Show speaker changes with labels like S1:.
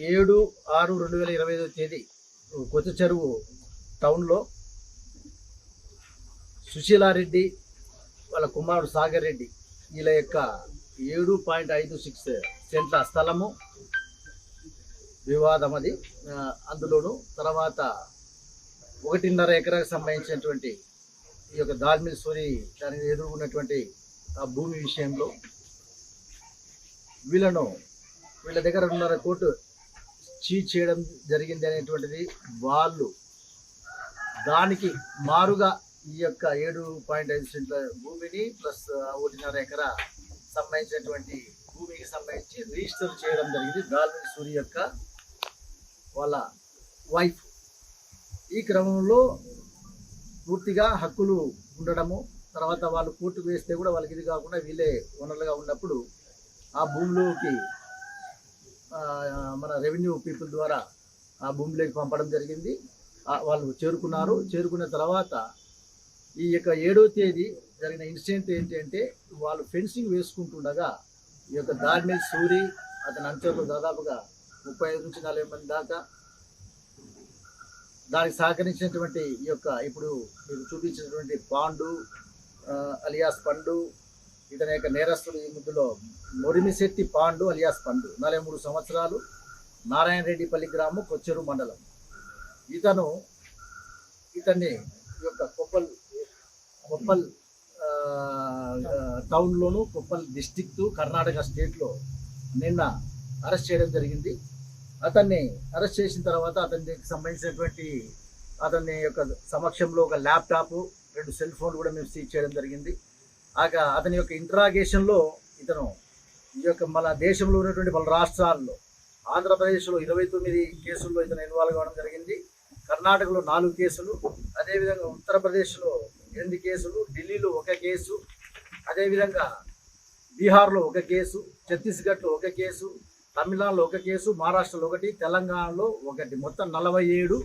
S1: 7/6/2025 తేదీ కొత్త చెరువు టౌన్లో సుశీలారెడ్డి వాళ్ళ కుమారుడు సాగర్ రెడ్డి వీళ్ళ యొక్క 7.56 సెంట్ల స్థలము వివాదం అది. అందులోను తర్వాత 1.5 ఎకరాకు సంబంధించినటువంటి ఈ యొక్క దాల్మిల్ సూరి దానికి ఎదుర్కొన్నటువంటి ఆ భూమి విషయంలో వీళ్ళ దగ్గర 2.5 కోట్లు చీట్ చేయడం జరిగింది అనేటువంటిది. వాళ్ళు దానికి మారుగా ఈ యొక్క 7.5 సెంట్ల భూమిని ప్లస్ 1.5 ఎకరా సంబంధించినటువంటి భూమికి సంబంధించి రిజిస్టర్ చేయడం జరిగింది దాల్మిల్ సూరి యొక్క వాళ్ళ వైఫ్. ఈ క్రమంలో పూర్తిగా హక్కులు ఉండడము, తర్వాత వాళ్ళు కోర్టుకు వేస్తే కూడా వాళ్ళకి ఇది కాకుండా వీళ్ళే ఓనర్లుగా ఉన్నప్పుడు ఆ భూమిలోకి మన రెవెన్యూ పీపుల్ ద్వారా ఆ భూమిలోకి పంపడం జరిగింది. వాళ్ళు చేరుకున్న తర్వాత ఈ యొక్క 7వ తేదీ జరిగిన ఇన్సిడెంట్ ఏంటంటే వాళ్ళు ఫెన్సింగ్ వేసుకుంటుండగా ఈ యొక్క దాల్మిల్ సూరి అతని అనుచరులు దాదాపుగా 35 నుంచి 40 మంది దాకా దానికి సహకరించినటువంటి ఈ యొక్క ఇప్పుడు మీకు చూపించినటువంటి పాండు అలియాస్ పండు, ఇతని యొక్క నేరస్తుడు ఈ ముద్దులో మొరిమిశెట్టి పాండు అలియాస్ పండు, 43 సంవత్సరాలు, నారాయణ రెడ్డిపల్లి గ్రామం, కొచ్చెరు మండలం. ఇతన్ని ఈ యొక్క కొప్పల్ టౌన్లోను, కొప్పల్ డిస్టిక్టు, కర్ణాటక స్టేట్లో నిన్న అరెస్ట్ చేయడం జరిగింది. అతన్ని అరెస్ట్ చేసిన తర్వాత అతనికి సంబంధించినటువంటి అతని యొక్క సమక్షంలో ఒక ల్యాప్టాప్, 2 సెల్ ఫోన్లు కూడా మేము సీజ్ చేయడం జరిగింది. అతని యొక్క ఇంట్రాగేషన్లో ఇతను ఈ యొక్క మన దేశంలో ఉన్నటువంటి మన రాష్ట్రాల్లో ఆంధ్రప్రదేశ్లో 29 కేసుల్లో ఇతను ఇన్వాల్వ్ కావడం జరిగింది. కర్ణాటకలో 4 కేసులు, అదేవిధంగా ఉత్తరప్రదేశ్లో 8 కేసులు, ఢిల్లీలో 1 కేసు, అదేవిధంగా బీహార్లో 1 కేసు, ఛత్తీస్గఢ్లో 1 కేసు, తమిళనాడులో 1 కేసు, మహారాష్ట్రలో 1, తెలంగాణలో 1, మొత్తం 47